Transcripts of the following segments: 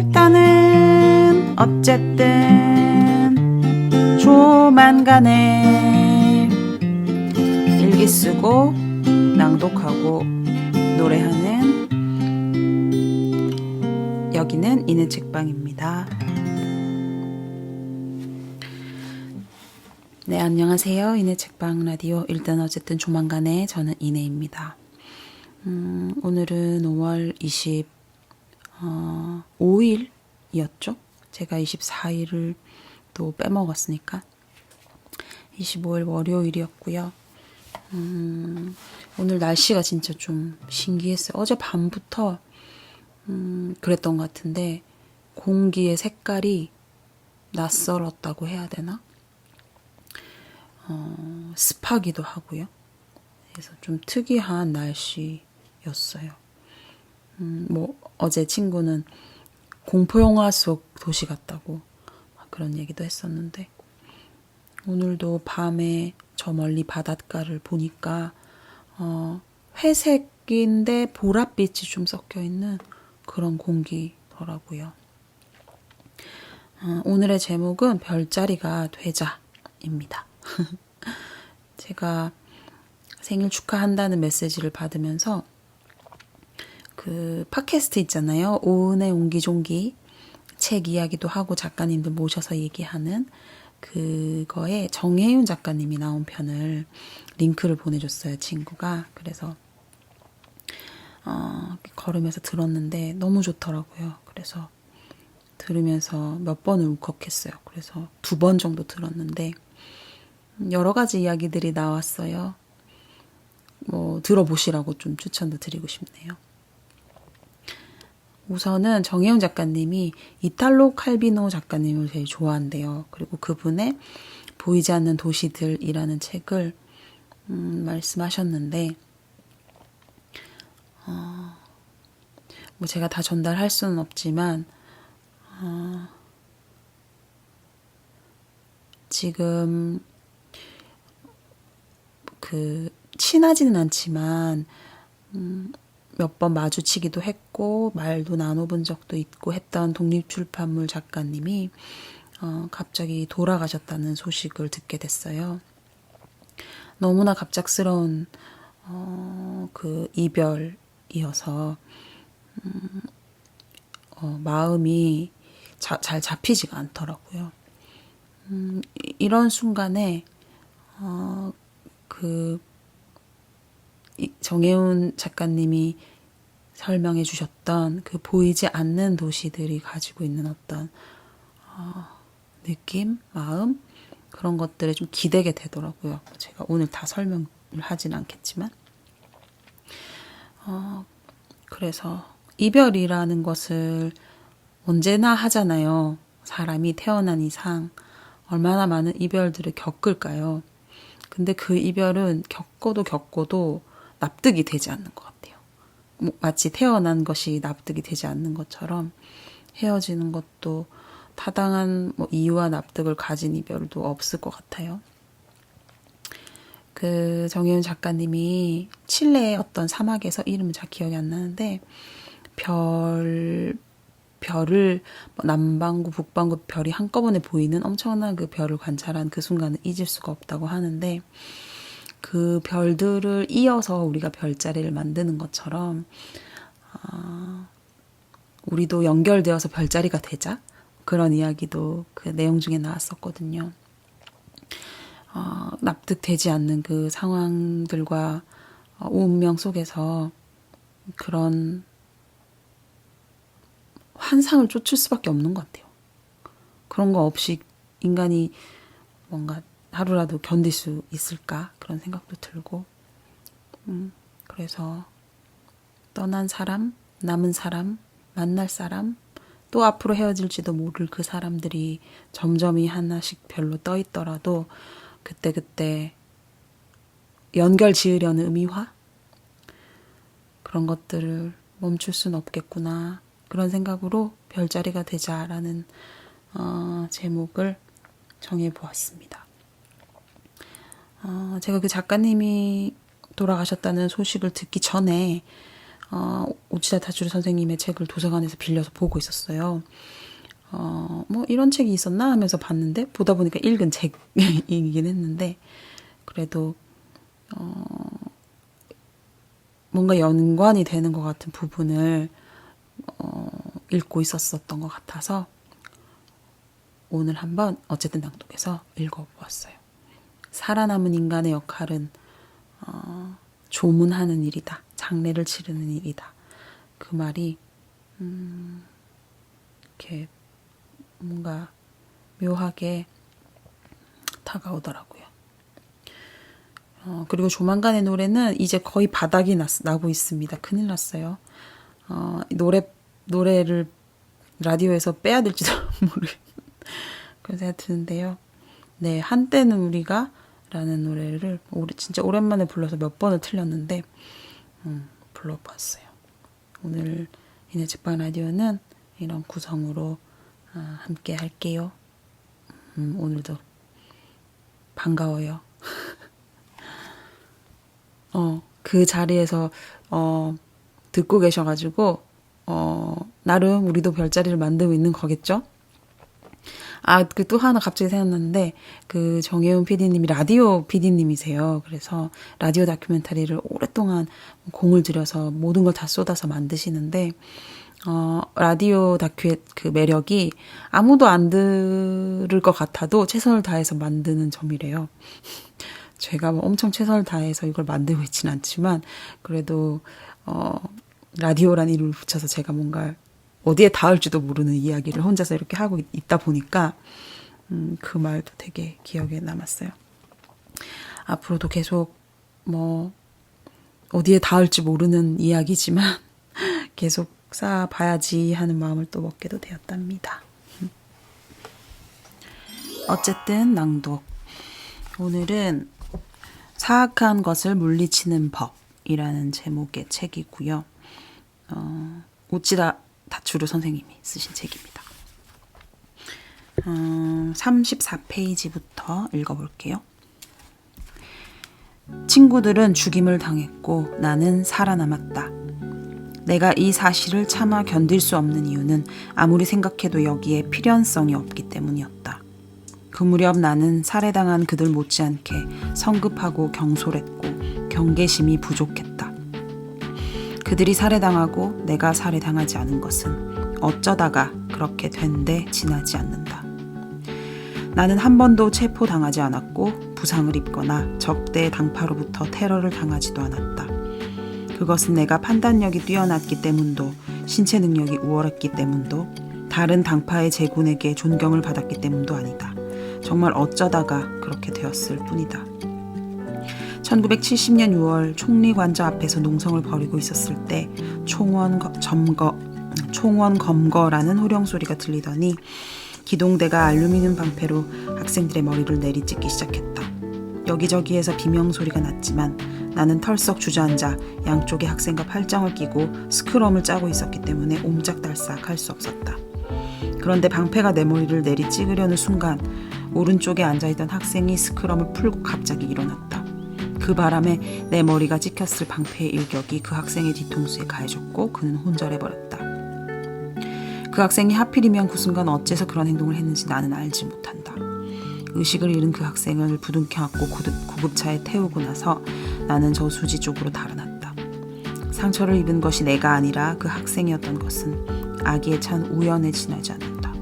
일단은 어쨌든 조만간에 일기 쓰고 낭독하고 노래하는 여기는 이내 책방입니다. 네, 안녕하세요. 이내 책방 라디오. 일단 어쨌든 조만간에 저는 이내입니다. 오늘은 5월 25일이었죠? 제가 24일을 또 빼먹었으니까 25일 월요일이었고요. 오늘 날씨가 진짜 좀 신기했어요. 어제 밤부터 그랬던 것 같은데 공기의 색깔이 낯설었다고 해야 되나? 습하기도 하고요. 그래서 좀 특이한 날씨였어요. 뭐 어제 친구는 공포영화 속 도시 같다고 그런 얘기도 했었는데 오늘도 밤에 저 멀리 바닷가를 보니까 회색인데 보랏빛이 좀 섞여있는 그런 공기더라고요. 오늘의 제목은 별자리가 되자입니다. 제가 생일 축하한다는 메시지를 받으면서 그 팟캐스트 있잖아요. 오은의 옹기종기 책 이야기도 하고 작가님들 모셔서 얘기하는 그거에 정혜윤 작가님이 나온 편을 링크를 보내줬어요. 친구가. 그래서 걸으면서 들었는데 너무 좋더라고요. 그래서 들으면서 몇 번을 울컥했어요. 그래서 2번 정도 들었는데 여러 가지 이야기들이 나왔어요. 뭐 들어보시라고 좀 추천도 드리고 싶네요. 우선은 정혜윤 작가님이 이탈로 칼비노 작가님을 제일 좋아한대요. 그리고 그분의 보이지 않는 도시들이라는 책을 말씀하셨는데 뭐 제가 다 전달할 수는 없지만 지금 친하지는 않지만 몇 번 마주치기도 했고 말도 나눠본 적도 있고 했던 독립출판물 작가님이 갑자기 돌아가셨다는 소식을 듣게 됐어요. 너무나 갑작스러운 그 이별이어서 마음이 잘 잡히지가 않더라고요. 이런 순간에 정혜운 작가님이 설명해 주셨던 그 보이지 않는 도시들이 가지고 있는 어떤 느낌, 마음 그런 것들에 좀 기대게 되더라고요. 제가 오늘 다 설명을 하진 않겠지만 그래서 이별이라는 것을 언제나 하잖아요. 사람이 태어난 이상 얼마나 많은 이별들을 겪을까요? 근데 그 이별은 겪어도 납득이 되지 않는 것 같아요. 마치 태어난 것이 납득이 되지 않는 것처럼 헤어지는 것도 타당한 이유와 납득을 가진 이별도 없을 것 같아요. 그 정혜윤 작가님이 칠레의 어떤 사막에서 이름은 잘 기억이 안 나는데 별을 남반구 북반구 별이 한꺼번에 보이는 엄청난 그 별을 관찰한 그 순간을 잊을 수가 없다고 하는데 그 별들을 이어서 우리가 별자리를 만드는 것처럼 우리도 연결되어서 별자리가 되자 그런 이야기도 그 내용 중에 나왔었거든요. 납득되지 않는 그 상황들과 운명 속에서 그런 환상을 쫓을 수밖에 없는 것 같아요. 그런 거 없이 인간이 뭔가 하루라도 견딜 수 있을까? 그런 생각도 들고 그래서 떠난 사람, 남은 사람, 만날 사람, 또 앞으로 헤어질지도 모를 그 사람들이 점점이 하나씩 별로 떠 있더라도 그때그때 연결 지으려는 의미화? 그런 것들을 멈출 수는 없겠구나. 그런 생각으로 별자리가 되자라는 제목을 정해보았습니다. 제가 그 작가님이 돌아가셨다는 소식을 듣기 전에 우치다 다츠루 선생님의 책을 도서관에서 빌려서 보고 있었어요. 뭐 이런 책이 있었나 하면서 봤는데 보다 보니까 읽은 책이긴 했는데 그래도 뭔가 연관이 되는 것 같은 부분을 읽고 있었던 것 같아서 오늘 한번 어쨌든 낭독해서 읽어보았어요. 살아남은 인간의 역할은 조문하는 일이다. 장례를 치르는 일이다. 그 말이 이렇게 뭔가 묘하게 다가오더라고요. 그리고 조만간의 노래는 이제 거의 바닥이 나고 있습니다. 큰일 났어요. 노래를 라디오에서 빼야 될지도 모르겠 그런 생각이 드는데요. 네, 한때는 우리가 라는 노래를 진짜 오랜만에 불러서 몇 번을 틀렸는데 불러봤어요. 오늘 이내 책방 라디오는 이런 구성으로 함께 할게요. 오늘도 반가워요. 그 자리에서 듣고 계셔가지고 나름 우리도 별자리를 만들고 있는 거겠죠? 그 또 하나 갑자기 생각났는데 그 정혜훈 PD님이 라디오 PD님이세요. 그래서 라디오 다큐멘터리를 오랫동안 공을 들여서 모든 걸 다 쏟아서 만드시는데 라디오 다큐의 그 매력이 아무도 안 들을 것 같아도 최선을 다해서 만드는 점이래요. 제가 뭐 엄청 최선을 다해서 이걸 만들고 있지는 않지만 그래도 라디오란 이름을 붙여서 제가 뭔가 어디에 닿을지도 모르는 이야기를 혼자서 이렇게 하고 있다 보니까 그 말도 되게 기억에 남았어요. 앞으로도 계속 뭐 어디에 닿을지 모르는 이야기지만 계속 쌓아봐야지 하는 마음을 또 먹게도 되었답니다. 어쨌든 오늘은 사악한 것을 물리치는 법이라는 제목의 책이고요. 우치다 다츠루 선생님이 쓰신 책입니다. 34페이지부터 읽어볼게요. 친구들은 죽임을 당했고 나는 살아남았다. 내가 이 사실을 차마 견딜 수 없는 이유는 아무리 생각해도 여기에 필연성이 없기 때문이었다. 그 무렵 나는 살해당한 그들 못지않게 성급하고 경솔했고 경계심이 부족했다. 그들이 살해당하고 내가 살해당하지 않은 것은 어쩌다가 그렇게 된데 지나지 않는다. 나는 한 번도 체포당하지 않았고 부상을 입거나 적대의 당파로부터 테러를 당하지도 않았다. 그것은 내가 판단력이 뛰어났기 때문도 신체 능력이 우월했기 때문도 다른 당파의 제군에게 존경을 받았기 때문도 아니다. 정말 어쩌다가 그렇게 되었을 뿐이다. 1970년 6월 총리관저 앞에서 농성을 벌이고 있었을 때 총원 검거라는 호령소리가 들리더니 기동대가 알루미늄 방패로 학생들의 머리를 내리찍기 시작했다. 여기저기에서 비명소리가 났지만 나는 털썩 주저앉아 양쪽의 학생과 팔짱을 끼고 스크럼을 짜고 있었기 때문에 옴짝달싹 할 수 없었다. 그런데 방패가 내 머리를 내리찍으려는 순간 오른쪽에 앉아있던 학생이 스크럼을 풀고 갑자기 일어났다. 그 바람에 내 머리가 찍혔을 방패의 일격이 그 학생의 뒤통수에 가해졌고 그는 혼절해버렸다. 그 학생이 하필이면 그 순간 어째서 그런 행동을 했는지 나는 알지 못한다. 의식을 잃은 그 학생을 부둥켜 안고 구급차에 태우고 나서 나는 저수지 쪽으로 달아났다. 상처를 입은 것이 내가 아니라 그 학생이었던 것은 아기에 찬 우연에 지나지 않는다.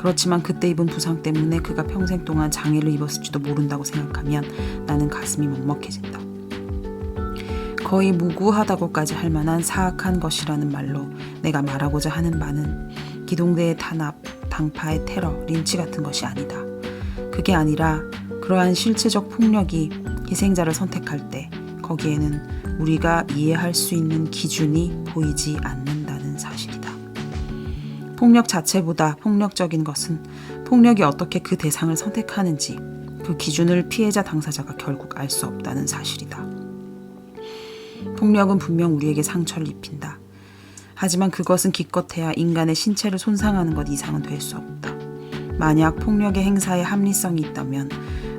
그렇지만 그때 입은 부상 때문에 그가 평생 동안 장애를 입었을지도 모른다고 생각하면 나는 가슴이 먹먹해진다. 거의 무구하다고까지 할 만한 사악한 것이라는 말로 내가 말하고자 하는 바는 기동대의 탄압, 당파의 테러, 린치 같은 것이 아니다. 그게 아니라 그러한 실체적 폭력이 희생자를 선택할 때 거기에는 우리가 이해할 수 있는 기준이 보이지 않는다는 사실이다. 폭력 자체보다 폭력적인 것은 폭력이 어떻게 그 대상을 선택하는지 그 기준을 피해자 당사자가 결국 알 수 없다는 사실이다. 폭력은 분명 우리에게 상처를 입힌다. 하지만 그것은 기껏해야 인간의 신체를 손상하는 것 이상은 될 수 없다. 만약 폭력의 행사에 합리성이 있다면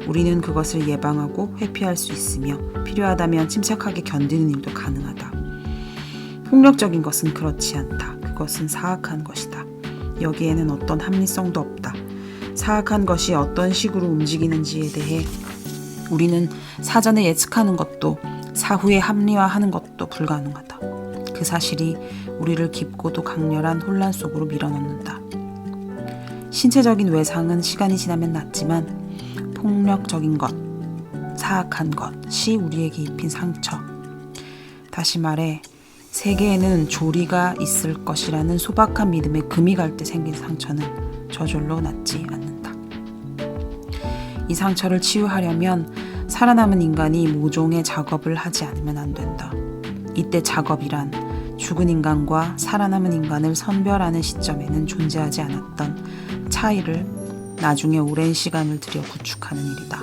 우리는 그것을 예방하고 회피할 수 있으며 필요하다면 침착하게 견디는 일도 가능하다. 폭력적인 것은 그렇지 않다. 그것은 사악한 것이다. 여기에는 어떤 합리성도 없다. 사악한 것이 어떤 식으로 움직이는지에 대해 우리는 사전에 예측하는 것도 사후에 합리화하는 것도 불가능하다. 그 사실이 우리를 깊고도 강렬한 혼란 속으로 밀어넣는다. 신체적인 외상은 시간이 지나면 낫지만 폭력적인 것, 사악한 것이 우리에게 입힌 상처. 다시 말해 세계에는 조리가 있을 것이라는 소박한 믿음에 금이 갈 때 생긴 상처는 저절로 낫지 않는다. 이 상처를 치유하려면 살아남은 인간이 모종의 작업을 하지 않으면 안 된다. 이때 작업이란 죽은 인간과 살아남은 인간을 선별하는 시점에는 존재하지 않았던 차이를 나중에 오랜 시간을 들여 구축하는 일이다.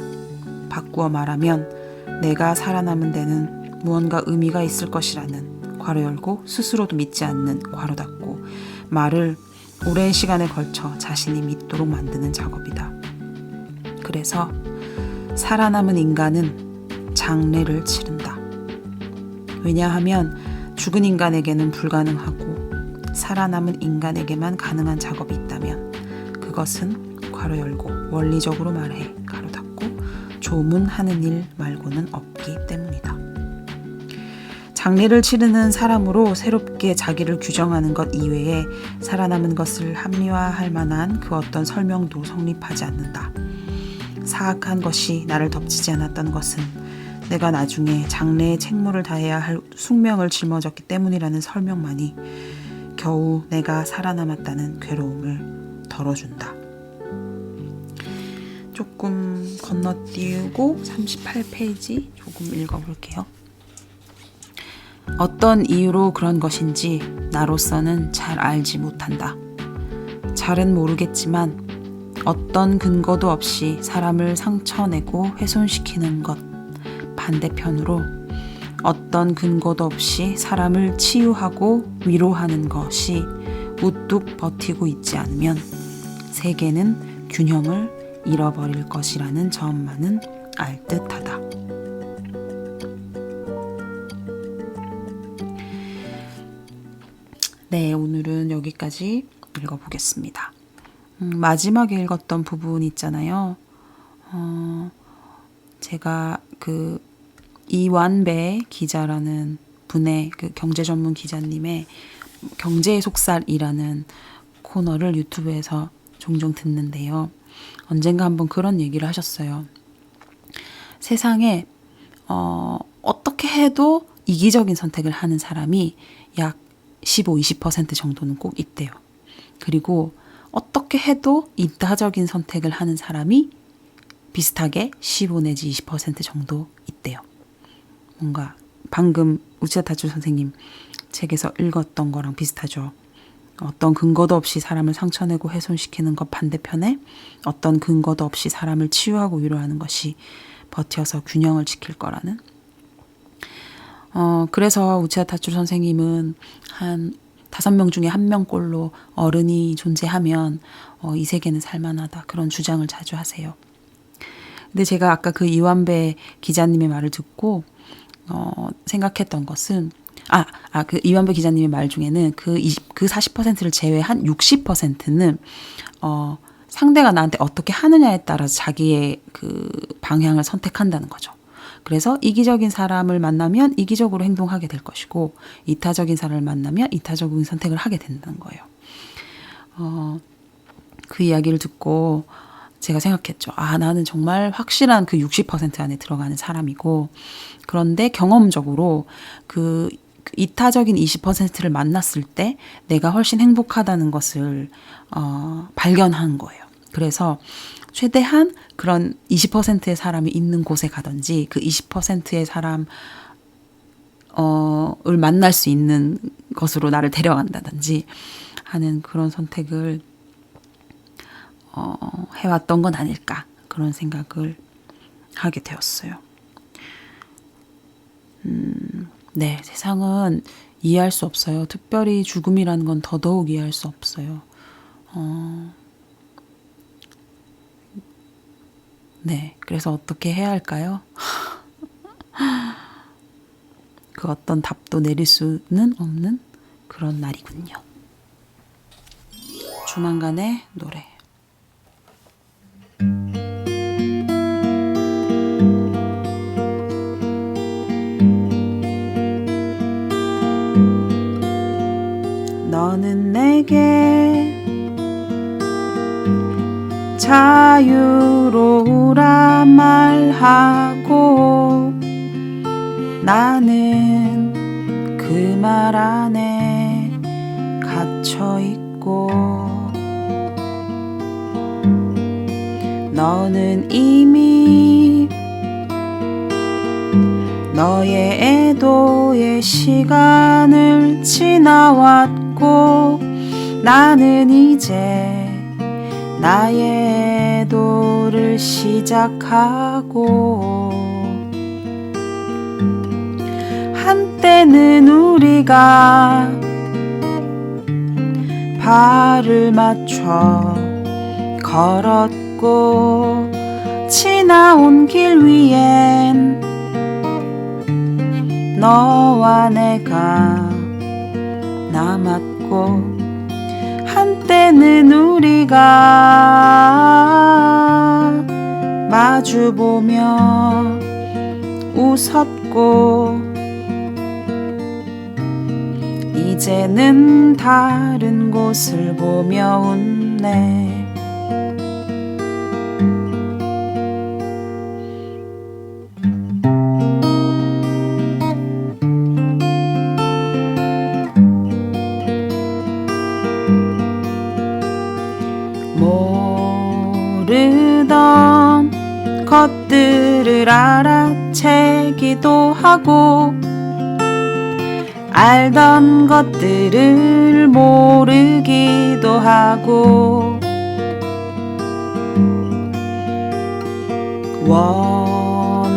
바꾸어 말하면 내가 살아남은 데는 무언가 의미가 있을 것이라는 괄호 열고 스스로도 믿지 않는 괄호 닫고 말을 오랜 시간에 걸쳐 자신이 믿도록 만드는 작업이다. 그래서 살아남은 인간은 장례를 치른다. 왜냐하면 죽은 인간에게는 불가능하고 살아남은 인간에게만 가능한 작업이 있다면 그것은 괄호 열고 원리적으로 말해 가로 닫고 조문하는 일 말고는 없기 때문이다. 장례를 치르는 사람으로 새롭게 자기를 규정하는 것 이외에 살아남은 것을 합리화할 만한 그 어떤 설명도 성립하지 않는다. 사악한 것이 나를 덮치지 않았던 것은 내가 나중에 장래에 책무를 다해야 할 숙명을 짊어졌기 때문이라는 설명만이 겨우 내가 살아남았다는 괴로움을 덜어준다. 조금 건너뛰고 38페이지 조금 읽어볼게요. 어떤 이유로 그런 것인지 나로서는 잘 알지 못한다. 잘은 모르겠지만 어떤 근거도 없이 사람을 상처내고 훼손시키는 것, 반대편으로 어떤 근거도 없이 사람을 치유하고 위로하는 것이 우뚝 버티고 있지 않으면 세계는 균형을 잃어버릴 것이라는 점만은 알듯하다. 네, 오늘은 여기까지 읽어보겠습니다. 마지막에 읽었던 부분 있잖아요. 제가 그 이완배 기자라는 분의 그 경제 전문 기자님의 경제의 속살이라는 코너를 유튜브에서 종종 듣는데요. 언젠가 한번 그런 얘기를 하셨어요. 세상에 어떻게 해도 이기적인 선택을 하는 사람이 약 15-20% 정도는 꼭 있대요. 그리고 어떻게 해도 이타적인 선택을 하는 사람이 비슷하게 15 내지 20% 정도 있대요. 뭔가 방금 우치하 타츠로 선생님 책에서 읽었던 거랑 비슷하죠. 어떤 근거도 없이 사람을 상처내고 훼손시키는 것 반대편에 어떤 근거도 없이 사람을 치유하고 위로하는 것이 버텨서 균형을 지킬 거라는. 그래서 우치하 타츠로 선생님은 한 5명 중에 1명꼴로 어른이 존재하면 이 세계는 살만하다. 그런 주장을 자주 하세요. 근데 제가 아까 그 이완배 기자님의 말을 듣고 생각했던 것은 그 이완배 기자님의 말 중에는 그 40%를 제외한 60%는 상대가 나한테 어떻게 하느냐에 따라서 자기의 그 방향을 선택한다는 거죠. 그래서 이기적인 사람을 만나면 이기적으로 행동하게 될 것이고 이타적인 사람을 만나면 이타적인 선택을 하게 된다는 거예요. 그 이야기를 듣고 제가 생각했죠. 나는 정말 확실한 그 60% 안에 들어가는 사람이고 그런데 경험적으로 그 이타적인 20%를 만났을 때 내가 훨씬 행복하다는 것을 발견한 거예요. 그래서 최대한 그런 20%의 사람이 있는 곳에 가든지 그 20%의 사람을 만날 수 있는 것으로 나를 데려간다든지 하는 그런 선택을 해왔던 건 아닐까 그런 생각을 하게 되었어요. 네, 세상은 이해할 수 없어요. 특별히 죽음이라는 건 더더욱 이해할 수 없어요. 네, 그래서 어떻게 해야 할까요? 그 어떤 답도 내릴 수는 없는 그런 날이군요. 조만간의 노래. 너는 내게 자유로우라 말하고 나는 그 말 안에 갇혀 있고 너는 이미 너의 애도의 시간을 지나왔고 나는 이제 나의 애도를 시작하고 한때는 우리가 발을 맞춰 걸었고 지나온 길 위엔 너와 내가 남았고 한때는 우리가 마주보며 웃었고 이제는 다른 곳을 보며 웃네. 모르던 것들을 알아채기도 하고 알던 것들을 모르기도 하고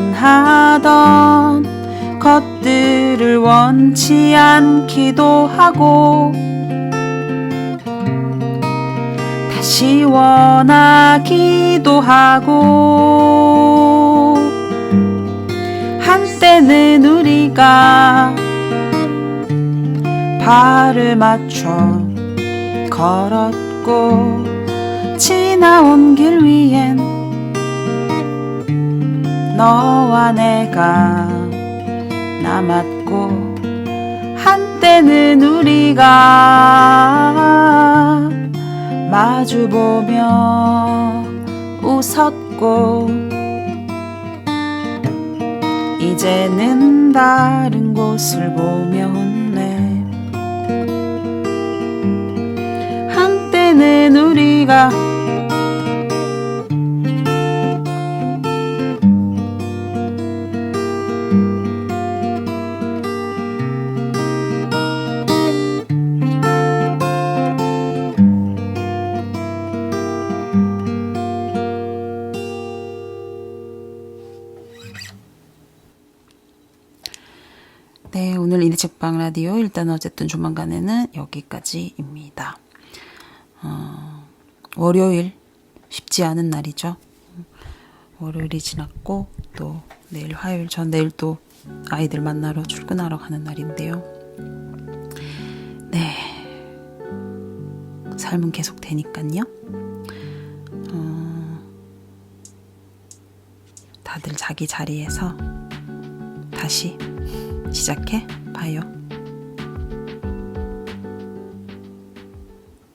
원하던 것들을 원치 않기도 하고 다시 원하기도 하고 한때는 우리가 발을 맞춰 걸었고 지나온 길 위엔 너와 내가 남았고 한때는 우리가 마주보며 웃었고 이제는 다른 곳을 보며 웃네. 한때는 우리가 네, 오늘 이리책방 라디오 일단 어쨌든 조만간에는 여기까지입니다. 월요일 쉽지 않은 날이죠. 월요일이 지났고 또 내일 화요일 전 내일 또 아이들 만나러 출근하러 가는 날인데요. 네, 삶은 계속 되니까요. 다들 자기 자리에서 다시 시작해 봐요.